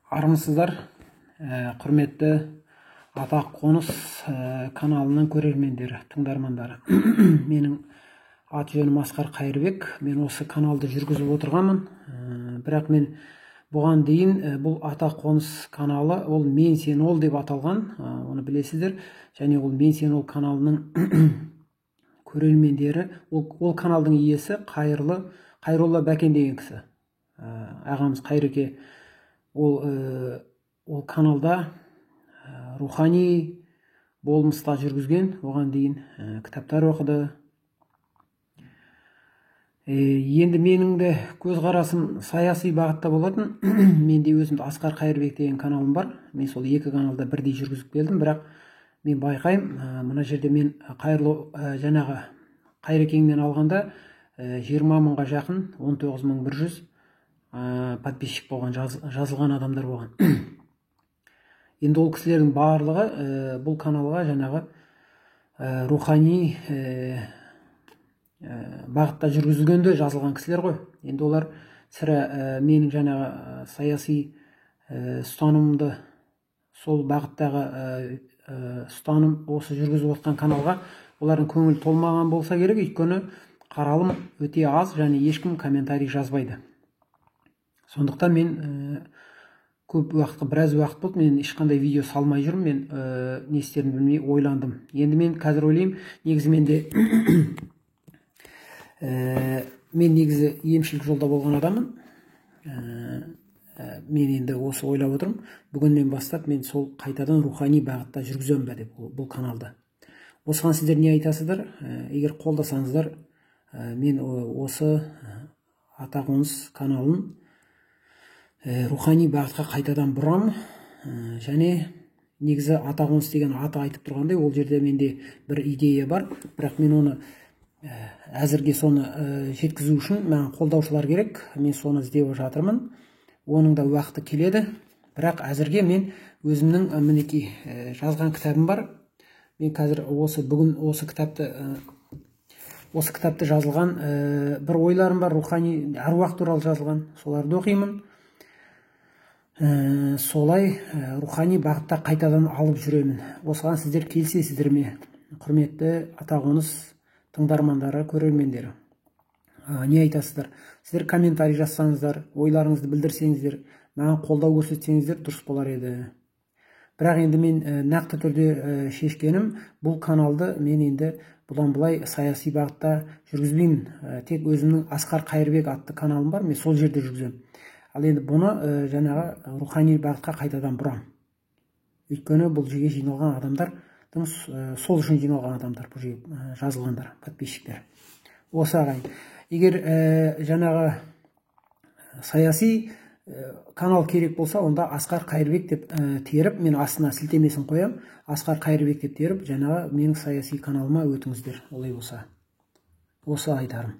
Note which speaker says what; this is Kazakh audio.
Speaker 1: Армысыздар, құрметті Атақ Қоныс каналының көрермендері, тыңдармандары. Менің аты жөнім Асқар Қайырбек. Мен осы каналды жүргізіп отырғанмын. Бірақ мен бұған дейін бұл Атақ Қоныс каналы ол Мен сен ол деп аталған, оны білесіздер. Және ол Мен сен ол каналының көрермендері, ол каналдың иесі Қайролла Бәкен деген кісі. Ағамыз Қайреке ол каналда рухани болмыста жүргізген, оған дейін кітаптар оқыды. Енді менің де көзқарасым саяси бағытта болатын. Менде өзімді Асқар Қайырбек деген каналым бар. Мен сол екі каналда бірдей жүргізіп келдім, бірақ мен байқаймын, мына жерде мен жаңағы Қайрекеңмен алғанда 20 мыңға жақын, 19.100 подписчик болған, жазылған адамдар болған. Енді ол кісілердің барлығы бұл каналға жаңағы рухани бағытта жүргізілгенде жазылған кісілер ғой. Енді олар сірә менің жаңағы саяси ұстанымымды, сол бағыттағы ұстаным осы жүргізіп отқан каналға олардың көңіл толмаған болса керек, өйткені қаралым өте аз және ешкім комментарий жазбайды. Сондықтан мен көп уақытқа, біраз уақыт болды, мен ешқандай видео салмай жүрмін. Мен не істерімді білмей ойландым. Енді мен қазір ойлаймын, негізі мен негізі емшілік жолда болған адаммын. Мен енді осы ойлап отырмын, бүгіннен бастап мен сол қайтадан рухани бағытта жүргіземін бе деп бұл каналды. Осыған сіздер не айтасыздар? Егер қолдасаңыздар, мен осы Атақ Қоныс каналын рухани бағытқа қайтадан бұрам. Және негізі Атақ Қоныс деген аты айтып тұрғандай, ол жерде менде бір идея бар, бірақ мен оны әзірге соны жеткізу үшін маған қолдаушылар керек. Мен соны іздеп жатырмын. Оның да уақыты келеді. Бірақ әзірге мен өзімнің мінекей жазған кітабым бар. Мен қазір бүгін осы кітапты жазылған бір ойларым бар, рухани әруақ туралы жазылған, соларды оқимын. Солай рухани бағытта қайтадан алып жүремін. Осыған сіздер келісесіздер ме, құрметті Атақ Қоныс тыңдармандары, көрермендері? Не айтасыздар? Сіздер комментарий жазсаңыздар, ойларыңызды білдірсеңіздер, маған қолдау көрсетсеңіздер дұрыс болар еді. Бірақ енді мен нақты түрде шешкенім, бұл каналды мен енді бұдан былай саяси бағытта жүргізбеймін. Тек өзімнің Асқар Қайырбек атты каналым бар, мен сол жерде жүргіземін. Ал енді бұны жаңағы рухани бағытқа қайтадан бұрам. Өйткені бұл жерге жиналған адамдардың сол үшін жиналған адамдар, бұл жерге жазылғандар, подписчиктер. Осы ағайын. Егер жаңағы саяси канал керек болса, онда Асқар Қайырбек деп теріп, мен астына сілтемесін қоям, Асқар Қайырбек деп теріп, жаңағы менің саяси каналыма өтіңіздер, олай болса. Осы айтарым.